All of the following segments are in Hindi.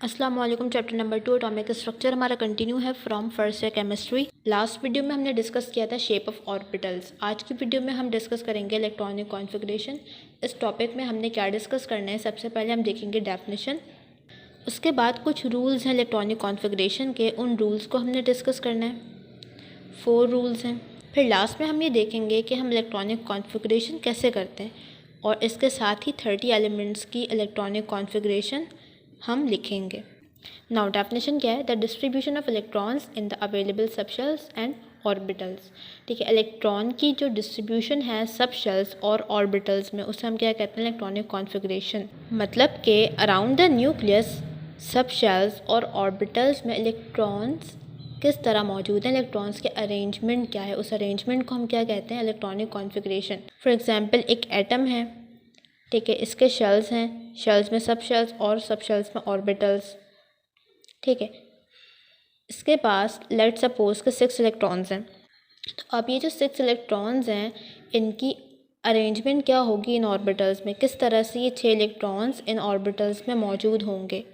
अस्सलाम वालेकुम। चैप्टर नंबर 2 एटॉमिक स्ट्रक्चर हमारा कंटिन्यू है from first year chemistry. Last video में हमने डिस्कस किया था शेप ऑफ ऑर्बिटल्स। आज की वीडियो में हम डिस्कस करेंगे इलेक्ट्रॉनिक कॉन्फ़िगरेशन। इस टॉपिक में हमने क्या डिस्कस करना है, सबसे पहले हम देखेंगे डेफिनेशन, उसके बाद कुछ रूल्स हैं इलेक्ट्रॉनिक कॉन्फ़िगरेशन के, उन रूल्स को हमने डिस्कस करना है। 4 रूल्स हैं। फिर लास्ट में हम ये देखेंगे कि हम इलेक्ट्रॉनिक कॉन्फ़िगरेशन कैसे करते हैं, और इसके साथ ही 30 एलिमेंट्स की इलेक्ट्रॉनिक कॉन्फ़िगरेशन हम लिखेंगे। नाउ डेफिनेशन क्या है? The distribution of electrons in the available subshells and orbitals. ठीक है, इलेक्ट्रॉन की जो डिस्ट्रीब्यूशन है सबशेल्स और ऑर्बिटल्स में, उसे हम क्या कहते हैं? Electronic configuration. मतलब कि अराउंड द न्यूक्लियस सबशेल्स और ऑर्बिटल्स में इलेक्ट्रॉन्स किस तरह मौजूद हैं, इलेक्ट्रॉन्स के अरेंजमेंट क्या है, उस अरेंजमेंट को हम क्या कहते हैं? Electronic configuration. फॉर एग्जांपल एक एटम है, ठीक है, इसके शेल्स हैं, शेल्स में सब शेल्स और सब शेल्स में ऑर्बिटल्स। ठीक है, इसके पास लेट सपोज के 6 इलेक्ट्रॉन्स हैं। तो अब ये जो 6 इलेक्ट्रॉन्स हैं, इनकी अरेंजमेंट क्या होगी इन ऑर्बिटल्स में, किस तरह से ये 6 इलेक्ट्रॉन्स इन ऑर्बिटल्स में मौजूद होंगे।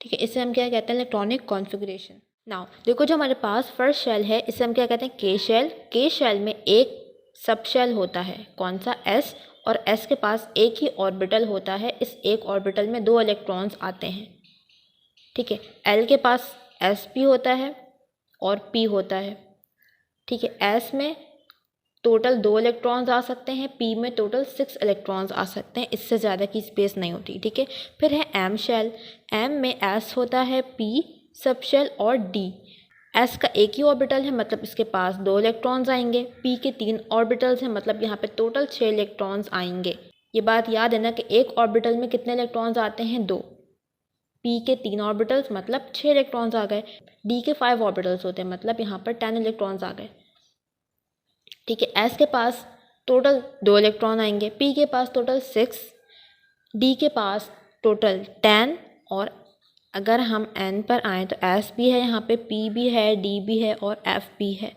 ठीक है, इसे हम क्या कहते हैं? Electronic configuration. नाउ देखो, जो हमारे पास फर्स्ट शेल है, इसे हम क्या कहते हैं? के शेल। के शेल में एक सब शेल होता है, कौन सा? एस, और एस के पास एक ही ऑर्बिटल होता है। इस एक ऑर्बिटल में 2 इलेक्ट्रॉन्स आते हैं। ठीक है, एल के पास एस भी होता है और पी होता है। ठीक है, एस में टोटल 2 इलेक्ट्रॉन्स आ सकते हैं, पी में टोटल 6 इलेक्ट्रॉन्स आ सकते हैं, इससे ज़्यादा की स्पेस नहीं होती। ठीक है, फिर है एम शेल। एम में एस होता है, पी सब शेल और डी। एस का एक ही ऑर्बिटल है, मतलब इसके पास 2 इलेक्ट्रॉन्स आएंगे। पी के 3 ऑर्बिटल्स हैं, मतलब यहाँ पे टोटल 6 इलेक्ट्रॉन्स आएंगे। ये बात याद है ना कि एक ऑर्बिटल में कितने इलेक्ट्रॉन्स आते हैं? 2। पी के 3 ऑर्बिटल्स मतलब 6 इलेक्ट्रॉन्स आ गए। डी के 5 ऑर्बिटल्स होते हैं, मतलब यहाँ पर 10 इलेक्ट्रॉन्स आ गए। ठीक है, एस के पास टोटल 2 इलेक्ट्रॉन आएंगे, पी के पास टोटल 6, डी के पास टोटल 10, और अगर हम एन पर आएँ तो एस भी है यहाँ पे, पी भी है, डी भी है और एफ भी है।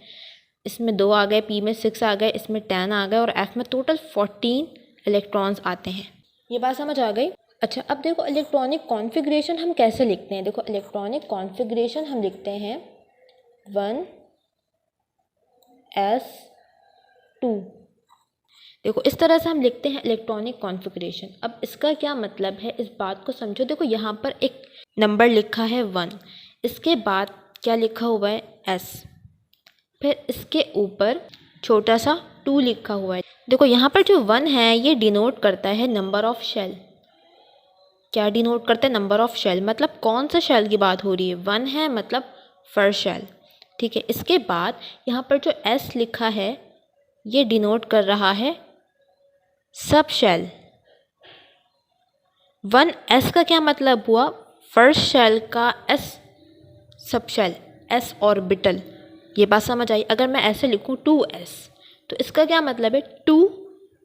इसमें 2 आ गए, पी में 6 आ गए, इसमें 10 आ गए, और एफ में टोटल 14 इलेक्ट्रॉन्स आते हैं। ये बात समझ आ गई? अच्छा, अब देखो इलेक्ट्रॉनिक कॉन्फ़िगरेशन हम कैसे लिखते हैं। देखो इलेक्ट्रॉनिक कॉन्फ़िगरेशन हम लिखते हैं 1s2। देखो इस तरह से हम लिखते हैं इलेक्ट्रॉनिक कॉन्फ़िगरेशन। अब इसका क्या मतलब है, इस बात को समझो। देखो यहाँ पर एक नंबर लिखा है 1, इसके बाद क्या लिखा हुआ है? s, फिर इसके ऊपर छोटा सा 2 लिखा हुआ है। देखो यहाँ पर जो 1 है, ये डिनोट करता है नंबर ऑफ शेल। क्या डिनोट करता है? Number of shell. मतलब कौन सा शेल की बात हो रही है? 1 है, मतलब फर्स्ट शेल। ठीक है, इसके बाद यहाँ पर जो s लिखा है, ये डिनोट कर रहा है सब शेल। 1s का क्या मतलब हुआ? फर्स्ट शेल का s subshell, s orbital. ये बात समझ आई? अगर मैं ऐसे लिखूँ 2s, तो इसका क्या मतलब है? 2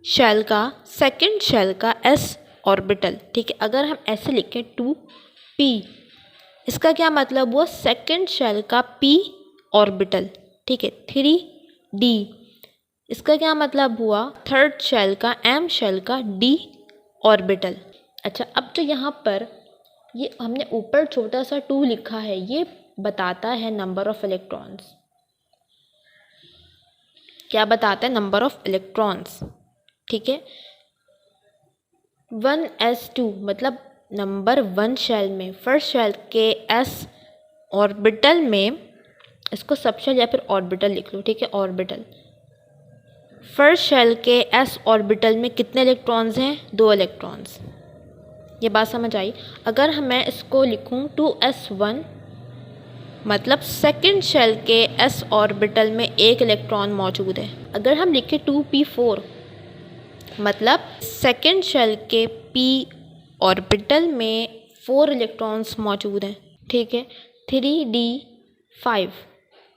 शेल का सेकंड शेल का s ऑर्बिटल। ठीक है, अगर हम ऐसे लिखें 2p, इसका क्या मतलब हुआ? सेकंड शेल का p ऑर्बिटल। ठीक है, 3d, इसका क्या मतलब हुआ? थर्ड शेल का m शेल का d ऑर्बिटल। अच्छा, अब जो यहाँ पर ये हमने ऊपर छोटा सा 2 लिखा है, ये बताता है नंबर ऑफ इलेक्ट्रॉन्स। क्या बताता है? Number of electrons. ठीक है, 1s2 मतलब नंबर 1 शेल में, फर्स्ट शेल के s ऑर्बिटल में, इसको सब शेल या फिर ऑर्बिटल लिख लो। ठीक है, ऑर्बिटल। फर्स्ट शेल के s ऑर्बिटल में कितने इलेक्ट्रॉन्स हैं? 2 इलेक्ट्रॉन्स। ये बात समझ आई? अगर मैं इसको लिखूं 2s1, मतलब सेकंड शेल के s ऑर्बिटल में 1 इलेक्ट्रॉन मौजूद है। अगर हम लिखें 2p4, मतलब सेकंड शेल के p ऑर्बिटल में 4 इलेक्ट्रॉन्स मौजूद हैं। ठीक है, 3d5,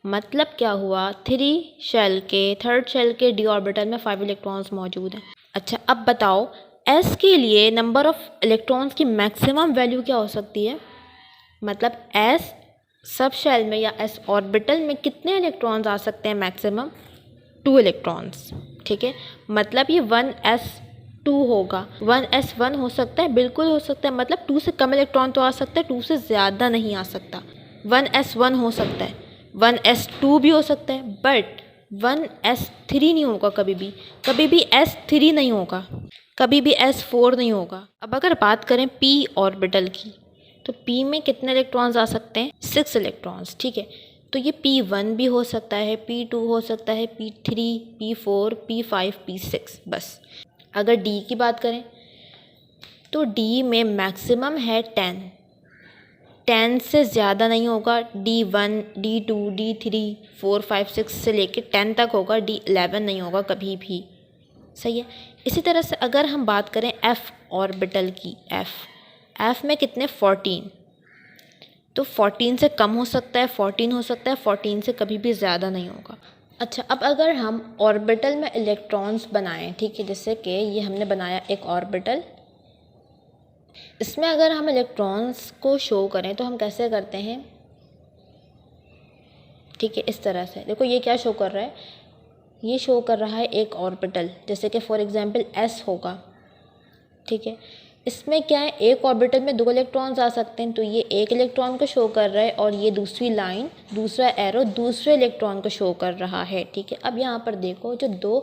मतलब क्या हुआ? 3 शेल के थर्ड शेल के d ऑर्बिटल में 5 इलेक्ट्रॉन्स मौजूद हैं। अच्छा, अब बताओ s के लिए नंबर ऑफ इलेक्ट्रॉन्स की मैक्सिमम वैल्यू क्या हो सकती है? मतलब s सब शेल में या s ऑर्बिटल में कितने इलेक्ट्रॉन्स आ सकते हैं मैक्सिमम? 2 इलेक्ट्रॉन्स। ठीक है, मतलब ये 1s 2 होगा। 1s1 हो सकता है, बिल्कुल हो सकता है, मतलब 2 से कम इलेक्ट्रॉन तो आ सकता है, 2 से ज़्यादा नहीं आ सकता। 1s1 हो सकता है, 1s2 भी हो सकता है, बट 1s3 नहीं होगा कभी भी s3 नहीं होगा, कभी भी s4 नहीं होगा। अब अगर बात करें p ऑर्बिटल की, तो p में कितने इलेक्ट्रॉन्स आ सकते हैं? 6 इलेक्ट्रॉन्स, ठीक है। तो ये p1 भी हो सकता है, p2 हो सकता है, p3, p4, p5, p6 बस। अगर d की बात करें तो d में मैक्सिमम है 10 से ज़्यादा नहीं होगा। D1, D2, D3, 4, 5, 6 से लेके 10 तक होगा, D11 नहीं होगा कभी भी। सही है। इसी तरह से अगर हम बात करें f ऑर्बिटल की, f में कितने? 14। तो 14 से कम हो सकता है, 14 हो सकता है, 14 से कभी भी ज़्यादा नहीं होगा। अच्छा, अब अगर हम ऑर्बिटल में इलेक्ट्रॉन्स बनाएं, ठीक है, जैसे कि ये हमने बनाया एक ऑर्बिटल, इसमें अगर हम इलेक्ट्रॉन्स को शो करें तो हम कैसे करते हैं? ठीक है, इस तरह से। देखो ये क्या शो कर रहा है? ये शो कर रहा है एक ऑर्बिटल, जैसे कि फॉर एग्जांपल s होगा, ठीक है। इसमें क्या है, एक ऑर्बिटल में 2 इलेक्ट्रॉन्स आ सकते हैं, तो ये एक इलेक्ट्रॉन को शो कर रहा है और ये दूसरी लाइन, दूसरा एरो दूसरे इलेक्ट्रॉन को शो कर रहा है, ठीक है। अब यहाँ पर देखो जो 2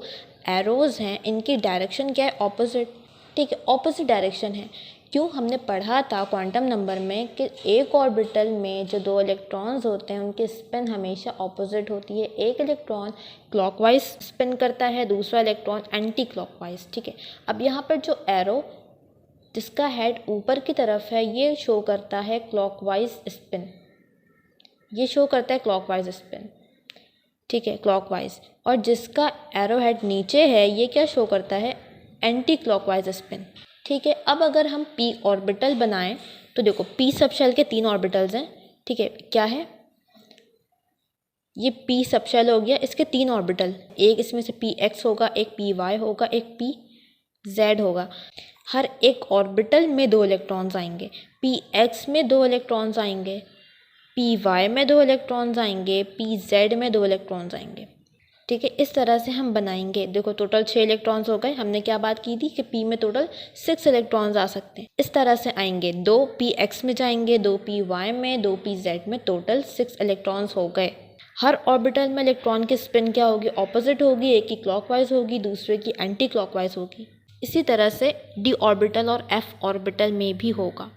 एरोज़ हैं इनकी डायरेक्शन क्या है? ऑपोजिट, ठीक है, ऑपोजिट डायरेक्शन है। क्यों? हमने पढ़ा था क्वांटम नंबर में कि एक ऑर्बिटल में जो 2 इलेक्ट्रॉन्स होते हैं उनकी स्पिन हमेशा ऑपोजिट होती है। एक इलेक्ट्रॉन क्लॉकवाइज स्पिन करता है, दूसरा इलेक्ट्रॉन एंटी क्लॉकवाइज, ठीक है। अब यहाँ पर जो एरो जिसका हेड ऊपर की तरफ है ये शो करता है क्लॉकवाइज स्पिन, ये शो करता है क्लॉकवाइज स्पिन, ठीक है, क्लॉकवाइज। और जिसका एरो हेड नीचे है ये क्या शो करता है? एंटी क्लॉकवाइज स्पिन, ठीक है। अब अगर हम p ऑर्बिटल बनाएं तो देखो p सब शेल के 3 ऑर्बिटल्स हैं, ठीक है। क्या है? ये p सब शेल हो गया, इसके 3 ऑर्बिटल, एक इसमें से px होगा, एक py होगा, एक pz होगा। हर एक ऑर्बिटल में 2 इलेक्ट्रॉन्स आएंगे, px में 2 इलेक्ट्रॉन्स आएंगे, py में 2 इलेक्ट्रॉन्स आएंगे, pz में 2 इलेक्ट्रॉन्स आएंगे, ठीक है। इस तरह से हम बनाएंगे। देखो टोटल 6 इलेक्ट्रॉन्स हो गए। हमने क्या बात की थी कि p में टोटल 6 इलेक्ट्रॉन्स आ सकते हैं। इस तरह से आएंगे, 2 px में जाएंगे, 2 py में, 2 pz में, टोटल 6 इलेक्ट्रॉन्स हो गए। हर ऑर्बिटल में इलेक्ट्रॉन की स्पिन क्या होगी? ऑपोजिट होगी, एक की क्लॉकवाइज होगी, दूसरे की एंटी क्लॉकवाइज होगी। इसी तरह से d ऑर्बिटल और f ऑर्बिटल में भी होगा।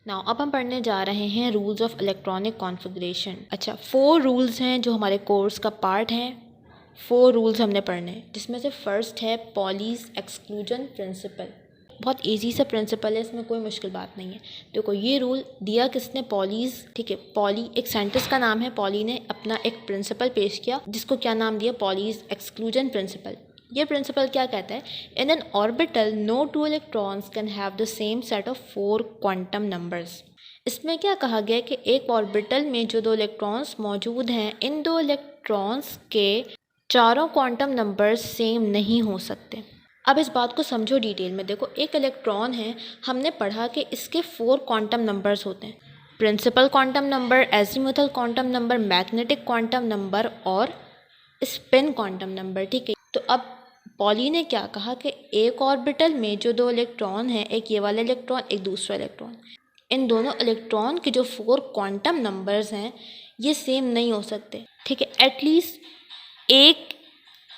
नाउ अब हम पढ़ने जा रहे हैं रूल्स ऑफ इलेक्ट्रॉनिक कॉन्फ़िगरेशन। अच्छा, 4 रूल्स हैं जो हमारे कोर्स का पार्ट हैं। 4 रूल्स हमने पढ़ने हैं, जिसमें से फर्स्ट है पॉलीज एक्सक्लूजन प्रिंसिपल। बहुत इजी सा प्रिंसिपल है, इसमें कोई मुश्किल बात नहीं है। देखो ये रूल दिया किसने? पॉलीज, ठीक है। पॉली एक साइंटिस्ट का नाम है, पॉली ने अपना एक प्रिंसिपल पेश किया जिसको क्या नाम दिया? Pauli's exclusion principle. ये प्रिंसिपल क्या कहता है? In an orbital no 2 electrons can have the same set of 4 quantum numbers. इसमें क्या कहा गया कि एक ऑर्बिटल में जो 2 इलेक्ट्रॉन्स मौजूद हैं, इन 2 इलेक्ट्रॉन्स के चारों क्वांटम नंबर्स सेम नहीं हो सकते। अब इस बात को समझो डिटेल में। देखो एक इलेक्ट्रॉन है, हमने पढ़ा कि इसके 4 क्वांटम नंबर्स होते हैं, principal quantum number, azimuthal quantum number, magnetic quantum number और स्पिन क्वांटम नंबर, ठीक है। तो अब पॉली ने क्या कहा कि एक ऑर्बिटल में जो 2 इलेक्ट्रॉन हैं, एक ये वाला इलेक्ट्रॉन, एक दूसरा इलेक्ट्रॉन, इन दोनों इलेक्ट्रॉन के जो 4 क्वांटम नंबर्स हैं ये सेम नहीं हो सकते, ठीक है। एटलीस्ट एक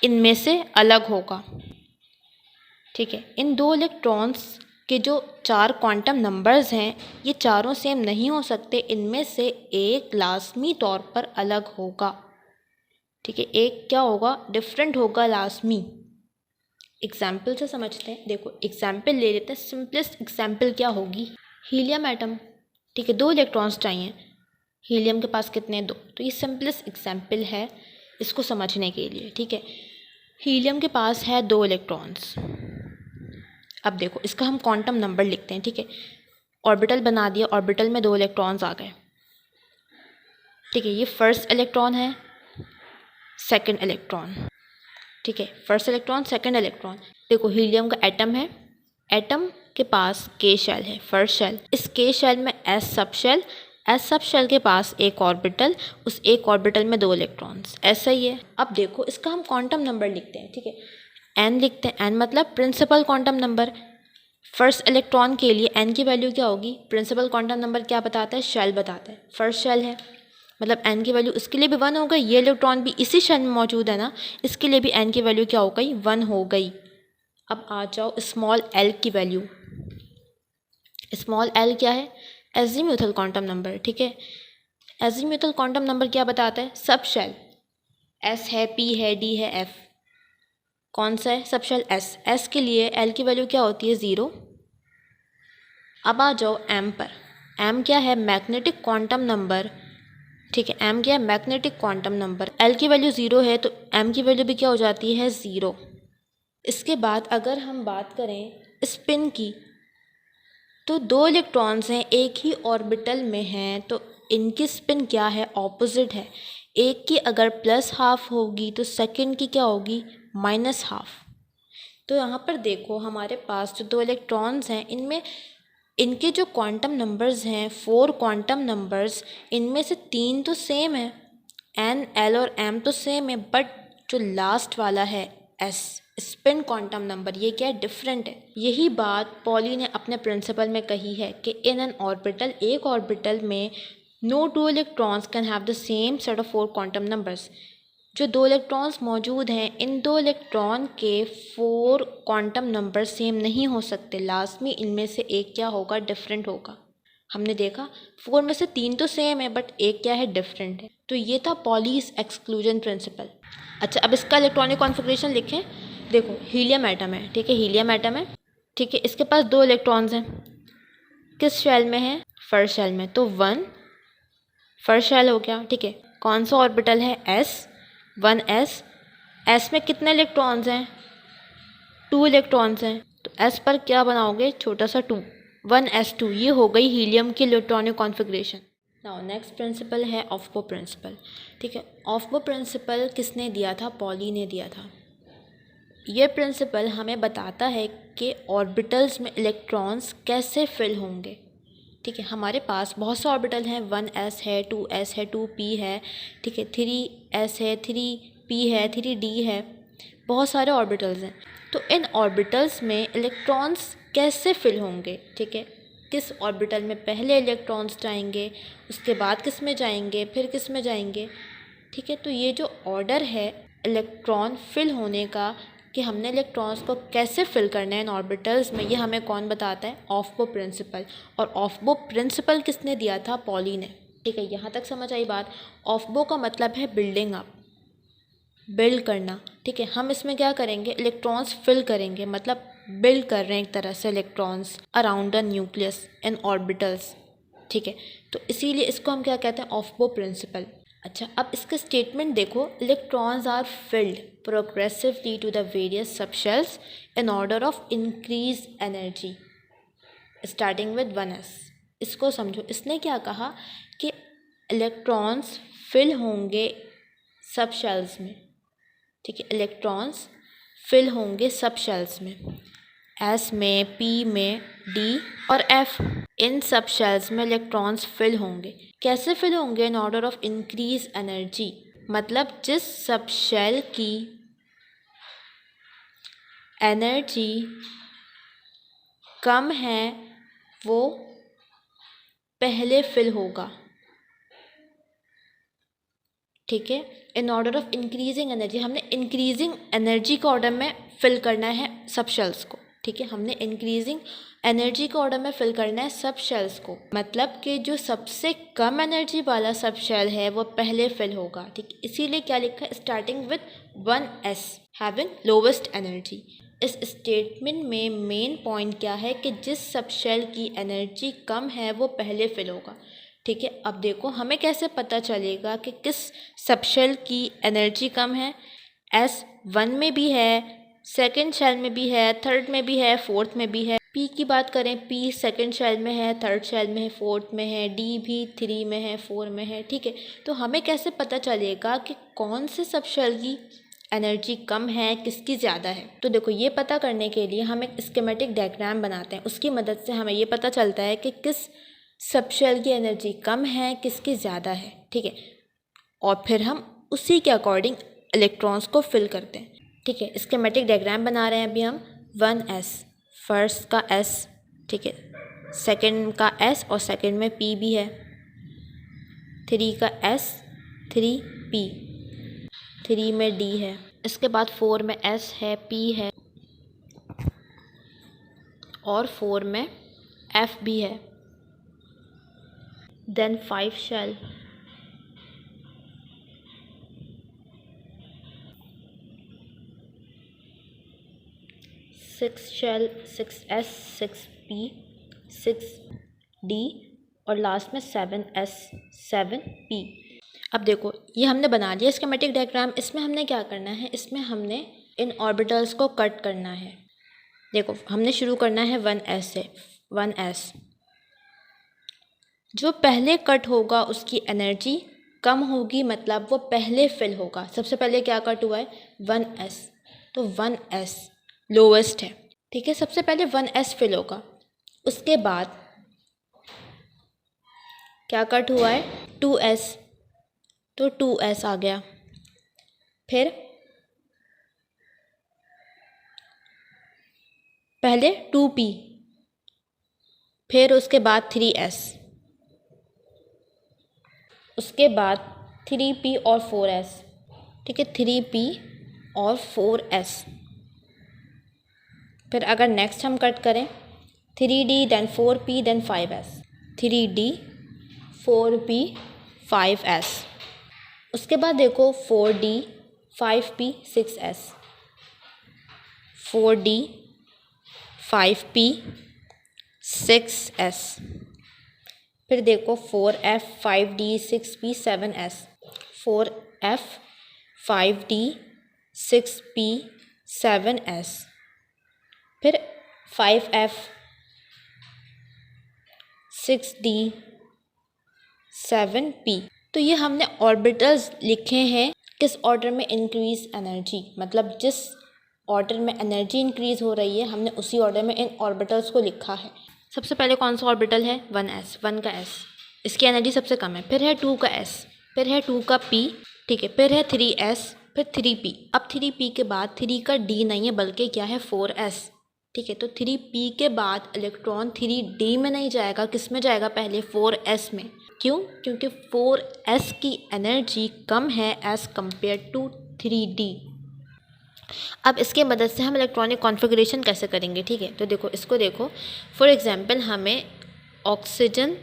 इनमें से अलग होगा, ठीक है। इन 2 इलेक्ट्रॉन्स के जो 4 क्वांटम नंबर्स हैं ये चारों सेम नहीं हो सकते, इनमें से एक लाजमी तौर पर अलग होगा, ठीक है। एक क्या होगा? डिफरेंट होगा, लाजमी। एग्जाम्पल से समझते हैं। देखो एग्जाम्पल ले लेते हैं। सिंपलेस्ट एग्जाम्पल क्या होगी? हीलियम एटम, ठीक है। 2 इलेक्ट्रॉन्स चाहिए, हीलियम के पास कितने? 2। तो ये सिंपलेस्ट एग्जाम्पल है इसको समझने के लिए, ठीक है। हीलियम के पास है 2 इलेक्ट्रॉन्स। अब देखो इसका हम क्वांटम नंबर लिखते हैं, ठीक है। ऑर्बिटल बना दिया, ऑर्बिटल में 2 इलेक्ट्रॉन्स आ गए, ठीक है। ये फर्स्ट इलेक्ट्रॉन है, सेकंड इलेक्ट्रॉन, ठीक है। First electron, second electron. देखो हीलियम का एटम है, एटम के पास k शेल है, फर्स्ट शेल। इस k शेल में s subshell, s subshell के पास एक ऑर्बिटल, उस एक ऑर्बिटल में 2 इलेक्ट्रॉन्स, ऐसा ही है। अब देखो इसका हम क्वांटम नंबर लिखते हैं, ठीक है। n लिखते हैं, n मतलब principal quantum number. First electron के लिए n की वैल्यू क्या होगी, प्रिंसिपल क्वांटम नंबर क्या बताता है, शेल बताता है, फर्स्ट शेल है, मतलब n की वैल्यू इसके लिए भी 1 हो गई, ये इलेक्ट्रॉन भी इसी शेल में मौजूद है ना, इसके लिए भी n की वैल्यू क्या हो गई, 1 हो गई। अब आ जाओ स्मॉल l की वैल्यू। स्मॉल l क्या है, एजीम्यूथल क्वांटम नंबर, ठीक है। एजीम्यूथल क्वांटम नंबर क्या बताता है, सब शेल, s है, p है, d है, f, कौन सा है, सब शेल s के लिए l की वैल्यू क्या होती है, 0। अब आ जाओ m पर, m क्या है, मैग्नेटिक क्वांटम नंबर, ठीक है। m क्या है, मैग्नेटिक क्वांटम नंबर, l की वैल्यू 0 है तो m की वैल्यू भी क्या हो जाती है, 0। इसके बाद अगर हम बात करें स्पिन की, तो 2 इलेक्ट्रॉन्स हैं, एक ही ऑर्बिटल में हैं, तो इनकी स्पिन क्या है, ऑपोजिट है। एक की अगर प्लस हाफ होगी तो सेकंड की क्या होगी, माइनस हाफ। तो यहाँ पर देखो हमारे पास जो 2 इलेक्ट्रॉन्स हैं, इनमें इनके जो क्वांटम नंबर्स हैं 4 क्वांटम नंबर्स, इनमें से 3 तो सेम है, n, l और m तो सेम है, बट जो लास्ट वाला है s, स्पिन क्वांटम नंबर, ये क्या है, डिफरेंट है। यही बात पॉली ने अपने प्रिंसिपल में कही है कि इन एन ऑर्बिटल, एक ऑर्बिटल में no 2 electrons can have the same set of 4 quantum numbers. जो 2 इलेक्ट्रॉन्स मौजूद हैं, इन 2 इलेक्ट्रॉन के 4 क्वांटम नंबर सेम नहीं हो सकते, लास्ट में इनमें से एक क्या होगा, डिफरेंट होगा। हमने देखा 4 में से 3 तो सेम है बट एक क्या है, डिफरेंट है। तो ये था पॉलीज एक्सक्लूजन प्रिंसिपल। अच्छा, अब इसका इलेक्ट्रॉनिक कॉन्फ़िगरेशन लिखें। देखो हीलियम एटम है, ठीक है, हीलियम एटम है, ठीक है। इसके पास 2 इलेक्ट्रॉन्स हैं, किस शेल में है, फर्स्ट शेल में, तो 1 फर्स्ट शेल हो गया, ठीक है। कौन सा ऑर्बिटल है, s, 1s, s में कितने इलेक्ट्रॉन्स हैं, 2 इलेक्ट्रॉन्स हैं, तो s पर क्या बनाओगे, छोटा सा 2, 1s2, ये हो गई हीलियम की electronic configuration. Now next principle है ऑफ्बो प्रिंसिपल, ठीक है। ऑफ्बो प्रिंसिपल किसने दिया था, पॉली ने दिया था। ये प्रिंसिपल हमें बताता है कि ऑर्बिटल्स में इलेक्ट्रॉन्स कैसे फिल होंगे, ठीक है। हमारे पास बहुत से ऑर्बिटल हैं, 1s है, 2s है, 2p है, ठीक है, 3s है, 3p है, 3d है, बहुत सारे ऑर्बिटल्स हैं। तो इन ऑर्बिटल्स में इलेक्ट्रॉन्स कैसे फिल होंगे, ठीक है। किस ऑर्बिटल में पहले इलेक्ट्रॉन्स जाएंगे, उसके बाद किस में जाएंगे, फिर किस में जाएंगे, ठीक है। तो ये जो ऑर्डर है इलेक्ट्रॉन फिल होने का, कि हमने इलेक्ट्रॉन्स को कैसे फिल करना है इन ऑर्बिटल्स में, ये हमें कौन बताता है, ऑफ्बो प्रिंसिपल। और ऑफ्बो प्रिंसिपल किसने दिया था, पॉली ने, ठीक है। यहाँ तक समझ आई बात। ऑफ्बो का मतलब है बिल्डिंग अप, बिल्ड करना, ठीक है। हम इसमें क्या करेंगे, इलेक्ट्रॉन्स फिल करेंगे, मतलब बिल्ड कर रहे हैं एक तरह से electrons around the nucleus in orbitals, ठीक है। तो इसीलिए इसको हम क्या कहते हैं, ऑफ्बो प्रिंसिपल। अच्छा, अब इसका स्टेटमेंट देखो, electrons are filled progressively to the various subshells in order of increase energy starting with 1s। इसको समझो, इसने क्या कहा कि इलेक्ट्रॉन्स फिल होंगे सब शेल्स में, ठीक है। इलेक्ट्रॉन्स फिल होंगे सब शेल्स में, s में, p में, d और f, इन सब शेल्स में इलेक्ट्रॉन्स फिल होंगे। कैसे फिल होंगे, इन ऑर्डर ऑफ इंक्रीज एनर्जी, मतलब जिस सब शेल की एनर्जी कम है वो पहले फिल होगा, ठीक है। इन ऑर्डर ऑफ इंक्रीजिंग एनर्जी, हमने इंक्रीजिंग एनर्जी के ऑर्डर में फिल करना है सब शेल्स को, ठीक है। हमने इंक्रीजिंग एनर्जी के ऑर्डर में फिल करना है सब शेल्स को, मतलब कि जो सबसे कम एनर्जी वाला सब शेल है वो पहले फिल होगा, ठीक। इसीलिए क्या लिखा है, starting with 1s having lowest energy. इस स्टेटमेंट में मेन पॉइंट क्या है कि जिस सब शेल की एनर्जी कम है वो पहले फिल होगा, ठीक है। अब देखो हमें कैसे पता चलेगा कि किस सबशेल की एनर्जी कम है, s 1 में भी है, सेकंड शेल में भी है, थर्ड में भी है, फोर्थ में भी है। p की बात करें, p सेकंड शेल में है, थर्ड शेल में है, फोर्थ में है, d भी 3 में है, 4 में है, ठीक है। तो हमें कैसे पता चलेगा कि कौन से सबशेल की एनर्जी कम है, किसकी ज़्यादा है। तो देखो ये पता करने के लिए हम एक स्कीमेटिक डायग्राम बनाते हैं, उसकी मदद से हमें ये पता चलता है कि किस सबशेल की एनर्जी कम है, किसकी ज़्यादा है, ठीक है। और फिर हम उसी के अकॉर्डिंग इलेक्ट्रॉन्स को फिल करते हैं। ठीक है। स्कीमेटिक डायग्राम बना रहे हैं अभी हम। 1s, फर्स्ट का s, ठीक है, सेकंड का s और सेकंड में p भी है। 3 का s, 3p, 3 में d है। इसके बाद 4 में s है, p है और 4 में f भी है। Then 5 shell, 6 shell, 6s, 6p, 6d और लास्ट में 7s, 7p। अब देखो ये हमने बना लिया स्कीमेटिक डायग्राम। इसमें हमने क्या करना है, इसमें हमने इन ऑर्बिटल्स को कट करना है। देखो हमने शुरू करना है 1s से। 1s जो पहले कट होगा उसकी एनर्जी कम होगी, मतलब वो पहले फिल होगा। सबसे पहले क्या कट हुआ है, 1s, तो 1s लोवेस्ट है, ठीक है। सबसे पहले 1s फिल होगा, उसके बाद क्या कट हुआ है, 2s, तो 2s आ गया। फिर पहले 2p, फिर उसके बाद 3s, उसके बाद 3p और 4s, ठीक है, 3p और 4s। फिर अगर नेक्स्ट हम कट करें 3d, then 4p, then 5s, 3d, 4p, 5s। उसके बाद देखो 4d, 5p, 6s, 4d, 5p, 6s। फिर देखो 4f, 5d, 6p, 7s, 4f, 5d, 6p, 7s। फिर 5f, 6d, 7p। तो ये हमने ऑर्बिटल्स लिखे हैं किस ऑर्डर में इंक्रीज एनर्जी, मतलब जिस ऑर्डर में एनर्जी इंक्रीज हो रही है हमने उसी ऑर्डर में इन ऑर्बिटल्स को लिखा है। सबसे पहले कौन सा ऑर्बिटल है, 1s, 1 का s, इसकी एनर्जी सबसे कम है। फिर है 2 का s, फिर है 2 का p, ठीक है, फिर है 3s, फिर 3p। अब 3p के बाद 3 का d नहीं है बल्कि क्या है, 4s, ठीक है। तो 3p के बाद इलेक्ट्रॉन 3d में नहीं जाएगा, किस में जाएगा, पहले 4s में। क्यों, क्योंकि 4s की एनर्जी कम है एज़ कम्पेयर टू 3d। अब इसके मदद से हम इलेक्ट्रॉनिक कॉन्फ़िगरेशन कैसे करेंगे, ठीक है। तो देखो इसको देखो, फॉर एग्जांपल हमें ऑक्सीजन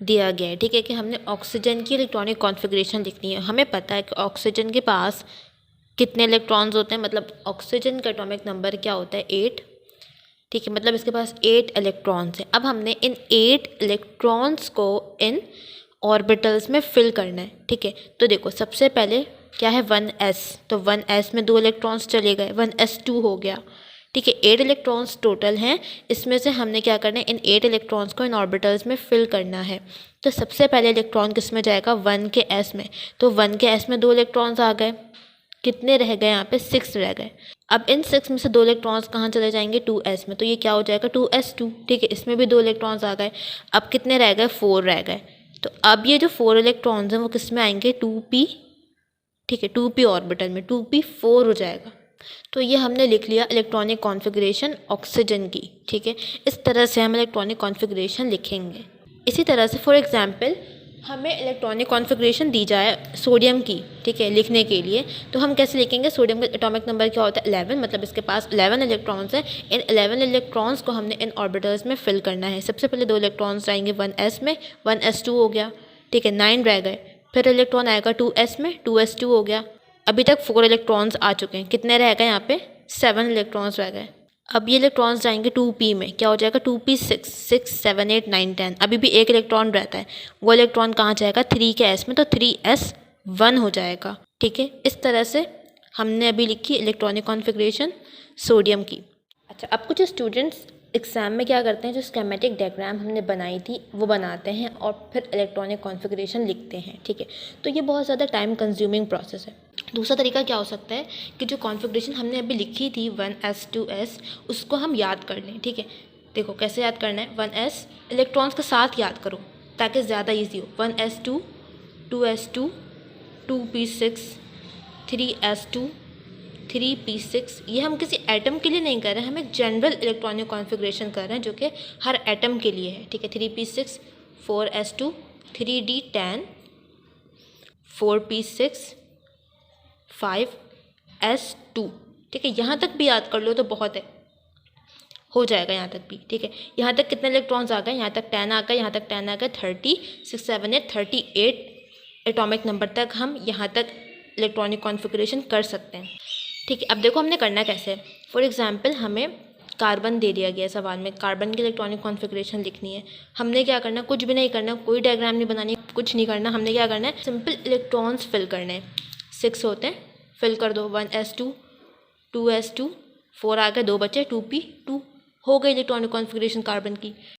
दिया गया है, ठीक है, कि हमने ऑक्सीजन की इलेक्ट्रॉनिक कॉन्फ़िगरेशन लिखनी है। हमें पता है कि ऑक्सीजन के पास कितने इलेक्ट्रॉन्स होते हैं, मतलब ऑक्सीजन का एटॉमिक नंबर क्या होता है, 8, ठीक है, मतलब इसके पास 8 इलेक्ट्रॉन्स हैं। अब हमने इन 8 इलेक्ट्रॉन्स को इन ऑर्बिटल्स में फिल करना है, ठीक है। तो देखो सबसे पहले क्या है, 1s, तो 1s में 2 इलेक्ट्रॉन्स चले गए, 1s2 हो गया, ठीक है। 8 इलेक्ट्रॉन्स टोटल हैं, इसमें से हमने क्या करना है, इन 8 इलेक्ट्रॉन्स को इन ऑर्बिटल्स में फिल करना है। तो सबसे पहले इलेक्ट्रॉन किस में जाएगा, 1 के s में, तो 1 के s में 2 इलेक्ट्रॉन्स आ गए, कितने रह गए यहाँ पे, 6 रह गए। अब इन 6 में से 2 इलेक्ट्रॉन्स कहाँ चले जाएंगे, 2s में, तो ये क्या हो जाएगा, 2s2, ठीक है। इसमें भी 2 इलेक्ट्रॉन्स आ गए, अब कितने रह गए, 4 रह गए। तो अब ये जो 4 इलेक्ट्रॉन्स हैं वो किस में आएंगे, 2p, ठीक है, 2p ऑर्बिटल में, 2p 4 हो जाएगा। तो ये हमने लिख लिया इलेक्ट्रॉनिक कॉन्फ़िगरेशन ऑक्सीजन की, ठीक है। इस तरह से हम इलेक्ट्रॉनिक कॉन्फ़िगरेशन लिखेंगे। इसी तरह से फॉर एग्जांपल हमें इलेक्ट्रॉनिक कॉन्फ़िगरेशन दी जाए सोडियम की, ठीक है, लिखने के लिए, तो हम कैसे लिखेंगे, सोडियम का एटॉमिक नंबर क्या होता है, 11, मतलब इसके पास 11 इलेक्ट्रॉन्स हैं। इन 11 इलेक्ट्रॉन्स को हमने इन ऑर्बिटल्स में फिल करना है। सबसे पहले 2 इलेक्ट्रॉन्स आएंगे 1s में, 1s2 हो गया, ठीक है, 9 रह गए। फिर इलेक्ट्रॉन आएगा 2s में, 2s2 हो गया। अभी तक 4 इलेक्ट्रॉन्स आ चुके हैं, कितने रह गए यहाँ पे, 7 इलेक्ट्रॉन्स रह गए। अब ये इलेक्ट्रॉन्स जाएंगे 2p में, क्या हो जाएगा, 2p 6, 6, 7, 8, 9, 10। अभी भी 1 इलेक्ट्रॉन रहता है, वो इलेक्ट्रॉन कहाँ जाएगा, 3 के s में, तो 3s1 हो जाएगा, ठीक है। इस तरह से हमने अभी लिखी इलेक्ट्रॉनिक कॉन्फ़िगरेशन सोडियम की। अच्छा, अब कुछ स्टूडेंट्स एग्ज़ाम में क्या करते हैं, जो स्कीमेटिक डायग्राम हमने बनाई थी वो बनाते हैं और फिर इलेक्ट्रॉनिक कॉन्फ़िगरेशन लिखते हैं, ठीक है। तो ये बहुत ज़्यादा टाइम कंज्यूमिंग प्रोसेस है। दूसरा तरीका क्या हो सकता है कि जो कॉन्फ़िगरेशन हमने अभी लिखी थी 1s 2s, उसको हम याद कर लें, ठीक है। देखो कैसे याद करना है, 1s इलेक्ट्रॉन्स के साथ याद करो ताकि ज़्यादा ईजी हो, 1s2, 2s2, 2p6, 3s2, 3p6। ये हम किसी एटम के लिए नहीं कर रहे हैं, हम एक जनरल इलेक्ट्रॉनिक कॉन्फ़िगरेशन कर रहे हैं जो कि हर एटम के लिए है, ठीक है। 3p6 4s2 3d10 4p6 5s2, ठीक है। यहाँ तक भी याद कर लो तो बहुत है, हो जाएगा यहाँ तक भी, ठीक है। यहाँ तक कितने इलेक्ट्रॉन्स आ गए, यहाँ तक 10 आ गए, यहाँ तक 10 आ गए, 30 6 7 8 38 एटॉमिक नंबर तक हम यहाँ तक इलेक्ट्रॉनिक कॉन्फ़िगरेशन कर सकते हैं, ठीक है। अब देखो हमने करना कैसे है। फॉर एग्जांपल हमें कार्बन दे दिया गया है सवाल में, कार्बन की इलेक्ट्रॉनिक कॉन्फ़िगरेशन लिखनी है। हमने क्या करना, कुछ भी नहीं करना, कोई डायग्राम नहीं बनानी, कुछ नहीं करना। हमने क्या करना है, सिंपल इलेक्ट्रॉन्स फिल करने हैं। 6 होते हैं, फिल कर दो। 1s2 2s2 4 आ गए, 2 बचे, 2p2 हो गई इलेक्ट्रॉनिक कॉन्फ़िगरेशन कार्बन की।